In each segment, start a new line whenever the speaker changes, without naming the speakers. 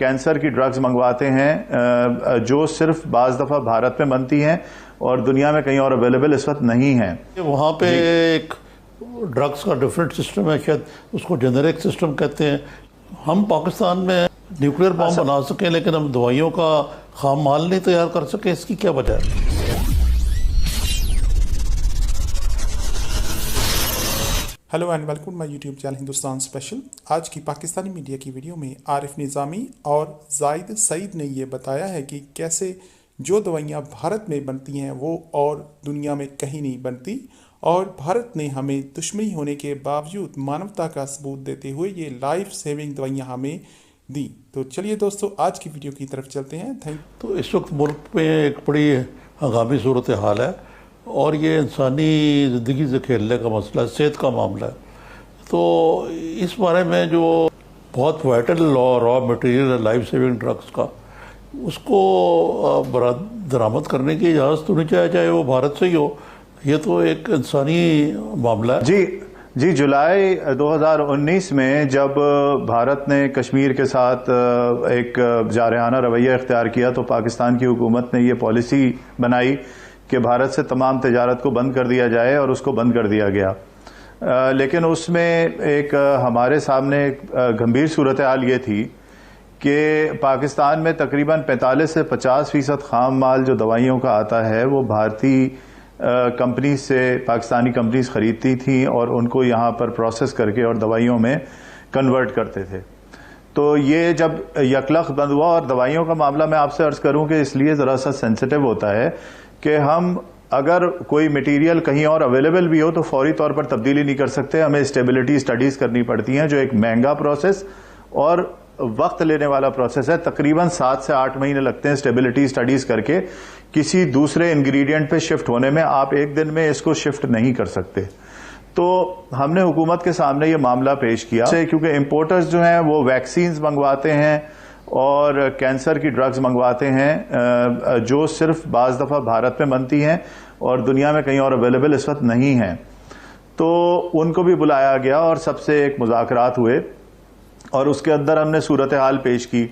Cancer کی drugs منگواتے ہیں جو صرف بعض دفعہ بھارت میں بنتی ہیں اور دنیا میں کہیں اور اویلیبل اس وقت نہیں ہیں.
وہاں پہ ایک ڈرگز کا ڈیفرنٹ سسٹم ہے، شاید اس کو جنرک سسٹم کہتے ہیں. ہم پاکستان میں نیوکلیر بم بنا سکیں لیکن ہم دوائیوں کا خام مال نہیں تیار کر سکے، اس کی کیا وجہ ہے؟
Hello and welcome my YouTube channel Hindustan special. آج کی پاکستانی میڈیا کی ویڈیو میں عارف نظامی اور زائد سعید نے یہ بتایا ہے کہ کیسے جو دوائیاں بھارت میں بنتی ہیں وہ اور دنیا میں کہیں نہیں بنتی، اور بھارت نے ہمیں دشمنی ہونے کے باوجود مانوتا کا ثبوت دیتے ہوئے یہ لائف سیونگ دوائیاں ہمیں دی. تو چلیے دوستو آج کی ویڈیو کی طرف چلتے ہیں.
تو اس وقت ملک میں ایک بڑی ہنگامی صورتحال ہے اور یہ انسانی زندگی سے کھیلنے کا مسئلہ ہے، صحت کا معاملہ ہے. تو اس بارے میں جو بہت وائٹل را مٹیریل ہے لائف سیونگ ڈرگس کا، اس کو درآمد کرنے کی اجازت ہونی چاہے وہ بھارت سے ہی ہو. یہ تو ایک انسانی معاملہ ہے.
جی جولائی 2019 میں جب بھارت نے کشمیر کے ساتھ ایک جارحانہ رویہ اختیار کیا تو پاکستان کی حکومت نے یہ پالیسی بنائی کہ بھارت سے تمام تجارت کو بند کر دیا جائے، اور اس کو بند کر دیا گیا. لیکن اس میں ایک ہمارے سامنے گمبھیر صورتحال یہ تھی کہ پاکستان میں تقریباً 45 سے 50% خام مال جو دوائیوں کا آتا ہے وہ بھارتی کمپنیز سے پاکستانی کمپنیز خریدتی تھیں اور ان کو یہاں پر پروسیس کر کے اور دوائیوں میں کنورٹ کرتے تھے. تو یہ جب یکلخت بند ہوا، اور دوائیوں کا معاملہ میں آپ سے عرض کروں کہ اس لیے ذرا سا سینسٹیو ہوتا ہے کہ ہم اگر کوئی مٹیریل کہیں اور اویلیبل بھی ہو تو فوری طور پر تبدیلی نہیں کر سکتے. ہمیں اسٹیبلٹی اسٹڈیز کرنی پڑتی ہیں جو ایک مہنگا پروسیس اور وقت لینے والا پروسیس ہے. تقریباً 7 سے 8 مہینے لگتے ہیں اسٹیبلٹی اسٹڈیز کر کے کسی دوسرے انگریڈینٹ پہ شفٹ ہونے میں. آپ ایک دن میں اس کو شفٹ نہیں کر سکتے. تو ہم نے حکومت کے سامنے یہ معاملہ پیش کیا کیونکہ امپورٹرز جو ہیں وہ ویکسینز منگواتے ہیں اور کینسر کی ڈرگز منگواتے ہیں جو صرف بعض دفعہ بھارت میں بنتی ہیں اور دنیا میں کہیں اور اویلیبل اس وقت نہیں ہیں. تو ان کو بھی بلایا گیا اور سب سے ایک مذاکرات ہوئے اور اس کے اندر ہم نے صورتحال پیش کی.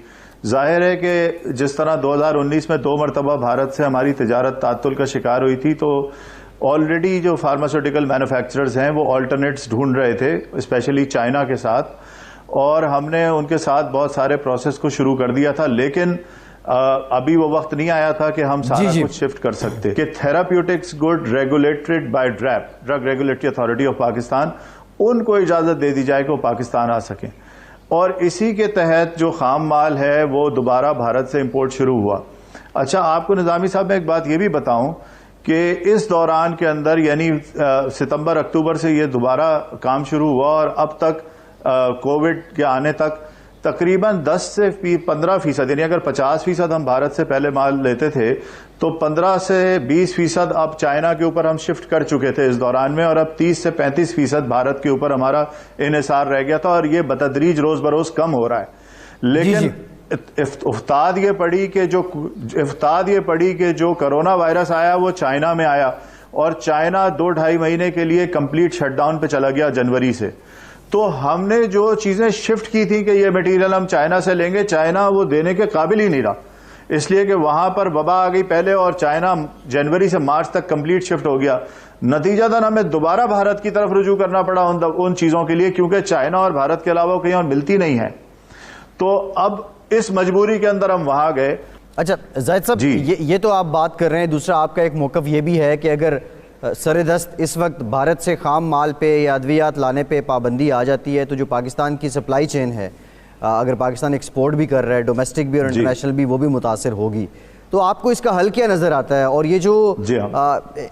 ظاہر ہے کہ جس طرح 2019 میں 2 مرتبہ بھارت سے ہماری تجارت تعطل کا شکار ہوئی تھی، تو آلریڈی جو فارماسیوٹیکل مینوفیکچررز ہیں وہ آلٹرنیٹس ڈھونڈ رہے تھے اسپیشلی چائنا کے ساتھ، اور ہم نے ان کے ساتھ بہت سارے پروسیس کو شروع کر دیا تھا. لیکن ابھی وہ وقت نہیں آیا تھا کہ ہم سارا کچھ شفٹ کر سکتے کہ therapeutics goods regulated by DRAP drug regulatory authority of Pakistan, ان کو اجازت دے دی جائے کہ وہ پاکستان آ سکیں. اور اسی کے تحت جو خام مال ہے وہ دوبارہ بھارت سے امپورٹ شروع ہوا. اچھا، آپ کو نظامی صاحب میں ایک بات یہ بھی بتاؤں کہ اس دوران کے اندر یعنی ستمبر اکتوبر سے یہ دوبارہ کام شروع ہوا اور اب تک کووڈ کے آنے تک تقریباً 10 سے 15%، یعنی اگر 50% ہم بھارت سے پہلے مال لیتے تھے تو 15 سے 20% اب چائنا کے اوپر ہم شفٹ کر چکے تھے اس دوران میں، اور اب 30 سے 35% بھارت کے اوپر ہمارا انحصار رہ گیا تھا، اور یہ بتدریج روز بروز کم ہو رہا ہے. لیکن افتاد یہ پڑی کہ جو کرونا وائرس آیا وہ چائنا میں آیا، اور چائنا 2-2.5 مہینے کے لیے کمپلیٹ شٹ ڈاؤن پہ چلا گیا جنوری سے. تو ہم نے جو چیزیں شفٹ کی تھی کہ یہ مٹیریل ہم چائنا سے لیں گے، چائنا وہ دینے کے قابل ہی نہیں رہا، اس لیے کہ وہاں پر وبا آ گئی پہلے، اور چائنا جنوری سے مارچ تک کمپلیٹ شفٹ ہو گیا. نتیجتاً ہمیں دوبارہ بھارت کی طرف رجوع کرنا پڑا ان چیزوں کے لیے، کیونکہ چائنا اور بھارت کے علاوہ کہیں اور ملتی نہیں ہے. تو اب اس مجبوری کے اندر ہم وہاں گئے.
اچھا زاہد صاحب، یہ تو آپ بات کر رہے ہیں. دوسرا آپ کا ایک موقف یہ بھی ہے کہ اگر سر دست اس وقت بھارت سے خام مال پہ یا ادویات لانے پہ پابندی آ جاتی ہے تو جو پاکستان کی سپلائی چین ہے، اگر پاکستان ایکسپورٹ بھی کر رہا ہے ڈومیسٹک بھی اور انٹرنیشنل بھی، وہ بھی متاثر ہوگی. تو آپ کو اس کا حل کیا نظر آتا ہے؟ اور یہ جو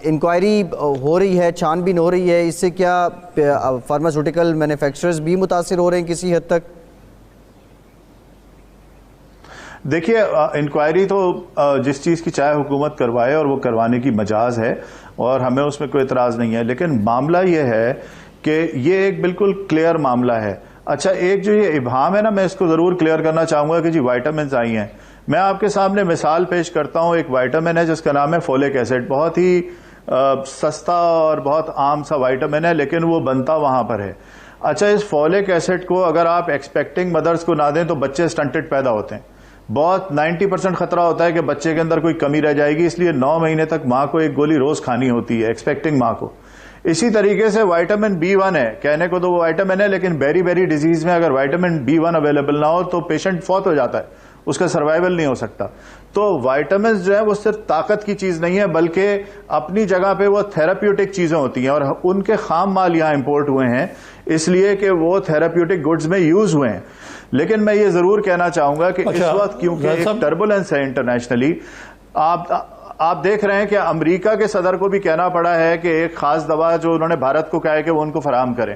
انکوائری ہو رہی ہے، چھان بین ہو رہی ہے، اس سے کیا فارماسیوٹیکل مینوفیکچررز بھی متاثر ہو رہے ہیں کسی حد تک؟
دیکھیے، انکوائری تو جس چیز کی چاہے حکومت کروائے اور وہ کروانے کی مجاز ہے، اور ہمیں اس میں کوئی اعتراض نہیں ہے. لیکن معاملہ یہ ہے کہ یہ ایک بالکل کلیئر معاملہ ہے. اچھا، ایک جو یہ ابہام ہے نا، میں اس کو ضرور کلیئر کرنا چاہوں گا کہ جی وائٹامنز آئی ہیں. میں آپ کے سامنے مثال پیش کرتا ہوں. ایک وائٹامن ہے جس کا نام ہے فولک ایسڈ. بہت ہی سستا اور بہت عام سا وائٹامن ہے، لیکن وہ بنتا وہاں پر ہے. اچھا اس فولک ایسڈ کو اگر آپ ایکسپیکٹنگ مدرس کو نہ دیں تو بچے سٹنٹڈ پیدا ہوتے ہیں. بہت 90% خطرہ ہوتا ہے کہ بچے کے اندر کوئی کمی رہ جائے گی, اس لیے 9 مہینے تک ماں کو ایک گولی روز کھانی ہوتی ہے, ایکسپیکٹنگ ماں کو. اسی طریقے سے وائٹامن B1 ہے, کہنے کو تو وہ وائٹامن ہے لیکن بیری ڈیزیز میں اگر وائٹامن B1 اویلیبل نہ ہو تو پیشنٹ فوت ہو جاتا ہے, اس کا سروائیول نہیں ہو سکتا. تو وائٹامنز جو ہے وہ صرف طاقت کی چیز نہیں ہے بلکہ اپنی جگہ پہ وہ تھراپیوٹک چیزیں ہوتی ہیں, اور ان کے خام مال یہاں امپورٹ ہوئے ہیں اس لیے کہ وہ تھراپیوٹک گڈز میں یوز ہوئے ہیں. لیکن میں یہ ضرور کہنا چاہوں گا کہ اس وقت کیونکہ ایک ٹربولنس ہے انٹرنیشنلی, آپ دیکھ رہے ہیں کہ امریکہ کے صدر کو بھی کہنا پڑا ہے کہ ایک خاص دوا جو انہوں نے بھارت کو کہا ہے کہ وہ ان کو فراہم کریں.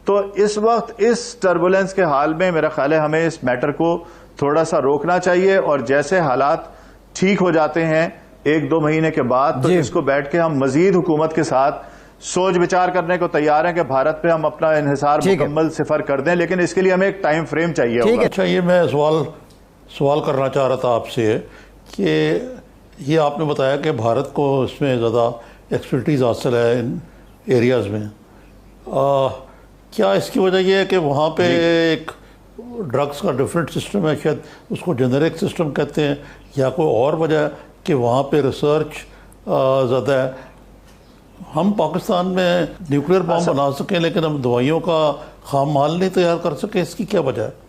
تو اس وقت اس ٹربولنس کے حال میں میرا خیال ہے ہمیں اس میٹر کو تھوڑا سا روکنا چاہیے, اور جیسے حالات ٹھیک ہو جاتے ہیں 1-2 مہینے کے بعد تو اس کو بیٹھ کے ہم مزید حکومت کے ساتھ سوچ بچار کرنے کو تیار ہیں کہ بھارت پہ ہم اپنا انحصار مکمل صفر کر دیں, لیکن اس کے لیے ہمیں ایک ٹائم فریم چاہیے ہوگا.
اچھا یہ میں سوال کرنا چاہ رہا تھا آپ سے کہ یہ آپ نے بتایا کہ بھارت کو اس میں زیادہ ایکسپرٹیز حاصل ہے ان ایریاز میں, کیا اس کی وجہ یہ ہے کہ وہاں پہ ایک ڈرگس کا ڈفرینٹ سسٹم ہے, شاید اس کو جنرک سسٹم کہتے ہیں, یا کوئی اور وجہ ہے کہ وہاں پہ ریسرچ زیادہ ہے؟ ہم پاکستان میں نیوکلیر بام بنا سکیں لیکن ہم دوائیوں کا خام مال نہیں تیار کر سکیں, اس کی کیا وجہ ہے؟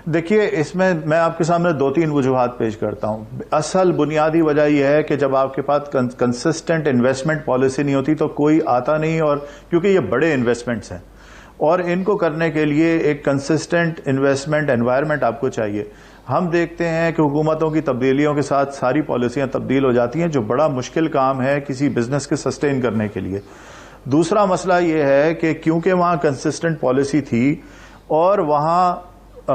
دیکھیے اس میں آپ کے سامنے 2-3 وجوہات پیش کرتا ہوں. اصل بنیادی وجہ یہ ہے کہ جب آپ کے پاس کنسسٹنٹ انویسٹمنٹ پالیسی نہیں ہوتی تو کوئی آتا نہیں, اور کیونکہ یہ بڑے انویسٹمنٹس ہیں اور ان کو کرنے کے لیے ایک کنسسٹنٹ انویسٹمنٹ انوائرمنٹ آپ کو چاہیے. ہم دیکھتے ہیں کہ حکومتوں کی تبدیلیوں کے ساتھ ساری پالیسیاں تبدیل ہو جاتی ہیں, جو بڑا مشکل کام ہے کسی بزنس کے سسٹین کرنے کے لیے. دوسرا مسئلہ یہ ہے کہ کیونکہ وہاں کنسسٹنٹ پالیسی تھی اور وہاں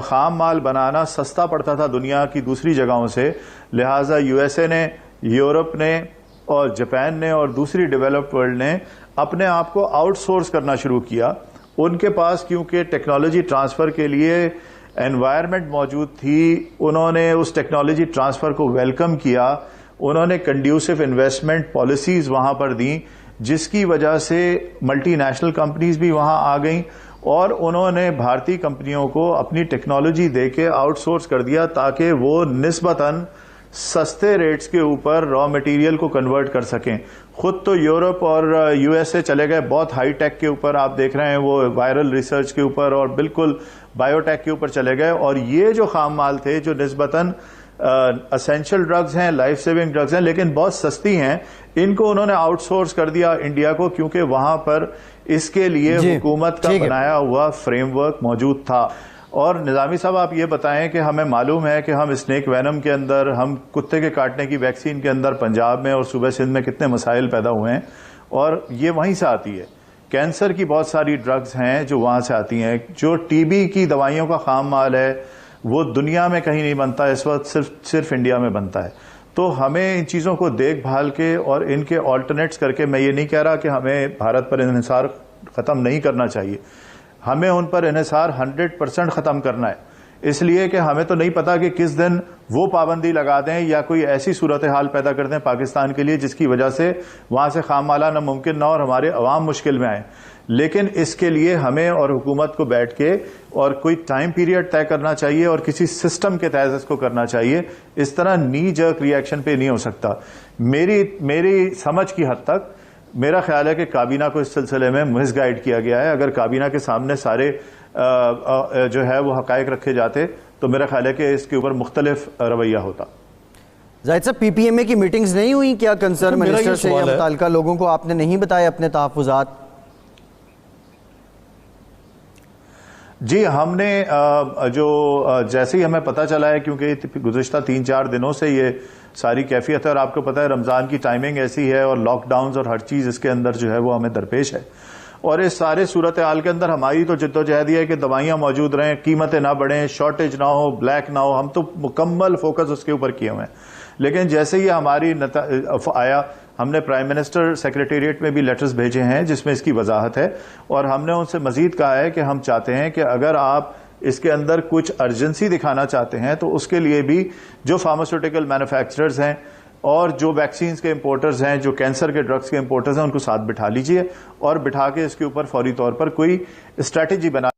خام مال بنانا سستا پڑتا تھا دنیا کی دوسری جگہوں سے, لہٰذا USA نے, یورپ نے اور جاپان نے اور دوسری ڈیولپڈ ورلڈ نے اپنے آپ کو آؤٹ سورس کرنا شروع کیا. ان کے پاس کیونکہ ٹیکنالوجی ٹرانسفر کے لیے انوائرمنٹ موجود تھی, انہوں نے اس ٹیکنالوجی ٹرانسفر کو ویلکم کیا, انہوں نے کنڈیوسو انویسٹمنٹ پالیسیز وہاں پر دیں جس کی وجہ سے ملٹی نیشنل کمپنیز بھی وہاں آ گئیں, اور انہوں نے بھارتی کمپنیوں کو اپنی ٹیکنالوجی دے کے آؤٹ سورس کر دیا تاکہ وہ نسبتاً سستے ریٹس کے اوپر را مٹیریل کو کنورٹ کر سکیں. خود تو یورپ اور USA چلے گئے بہت ہائی ٹیک کے اوپر, آپ دیکھ رہے ہیں وہ وائرل ریسرچ کے اوپر اور بالکل بایو ٹیک کے اوپر چلے گئے, اور یہ جو خام مال تھے جو نسبتاً اسینشل ڈرگز ہیں, لائف سیونگ ڈرگز ہیں لیکن بہت سستی ہیں, ان کو انہوں نے آؤٹ سورس کر دیا انڈیا کو, کیونکہ وہاں پر اس کے لیے حکومت کا بنایا ہوا فریم ورک موجود تھا. اور نظامی صاحب آپ یہ بتائیں کہ ہمیں معلوم ہے کہ ہم اسنیک وینم کے اندر, ہم کتے کے کاٹنے کی ویکسین کے اندر پنجاب میں اور صوبہ سندھ میں کتنے مسائل پیدا ہوئے ہیں, اور یہ وہیں سے آتی ہے. کینسر کی بہت ساری ڈرگز ہیں جو وہاں سے آتی ہیں. جو TB کی دوائیوں کا خام مال ہے وہ دنیا میں کہیں نہیں بنتا, اس وقت صرف انڈیا میں بنتا ہے. تو ہمیں ان چیزوں کو دیکھ بھال کے اور ان کے آلٹرنیٹس کر کے, میں یہ نہیں کہہ رہا کہ ہمیں بھارت پر انحصار ختم نہیں کرنا چاہیے, ہمیں ان پر انحصار 100% ختم کرنا ہے, اس لیے کہ ہمیں تو نہیں پتا کہ کس دن وہ پابندی لگا دیں یا کوئی ایسی صورتحال پیدا کر دیں پاکستان کے لیے جس کی وجہ سے وہاں سے خام مال آنا ممکن نہ اور ہمارے عوام مشکل میں آئیں. لیکن اس کے لیے ہمیں اور حکومت کو بیٹھ کے اور کوئی ٹائم پیریڈ طے کرنا چاہیے اور کسی سسٹم کے تحت اس کو کرنا چاہیے. اس طرح نی جرک ری ایکشن پہ نہیں ہو سکتا. میری سمجھ کی حد تک میرا خیال ہے کہ کابینہ کو اس سلسلے میں مس گائیڈ کیا گیا ہے. اگر کابینہ کے سامنے سارے جو ہے وہ حقائق رکھے جاتے تو میرا خیال ہے کہ اس کے اوپر مختلف رویہ ہوتا.
زاہد صاحب, PPMA کی میٹنگز نہیں ہوئی کیا کنسرن منسٹر سے یا متعلقہ لوگوں کو آپ نے نہیں بتایا اپنے تحفظات؟
جی ہم نے جو جیسے ہی ہمیں پتہ چلا ہے, کیونکہ گزشتہ 3-4 دنوں سے یہ ساری کیفیت ہے اور آپ کو پتہ ہے رمضان کی ٹائمنگ ایسی ہے اور لاک ڈاؤنز اور ہر چیز اس کے اندر جو ہے وہ ہمیں درپیش ہے, اور اس سارے صورتحال کے اندر ہماری تو جدوجہد یہ ہے کہ دوائیاں موجود رہیں, قیمتیں نہ بڑھیں, شارٹیج نہ ہو, بلیک نہ ہو. ہم تو مکمل فوکس اس کے اوپر کیے ہوئے ہیں. لیکن جیسے ہی ہماری آیا, ہم نے پرائم منسٹر سیکریٹریٹ میں بھی لیٹرز بھیجے ہیں جس میں اس کی وضاحت ہے, اور ہم نے ان سے مزید کہا ہے کہ ہم چاہتے ہیں کہ اگر آپ اس کے اندر کچھ ارجنسی دکھانا چاہتے ہیں تو اس کے لیے بھی جو فارماسیوٹیکل مینوفیکچررز ہیں اور جو ویکسینز کے امپورٹرز ہیں, جو کینسر کے ڈرگز کے امپورٹرز ہیں, ان کو ساتھ بٹھا لیجئے اور بٹھا کے اس کے اوپر فوری طور پر کوئی اسٹریٹجی بنا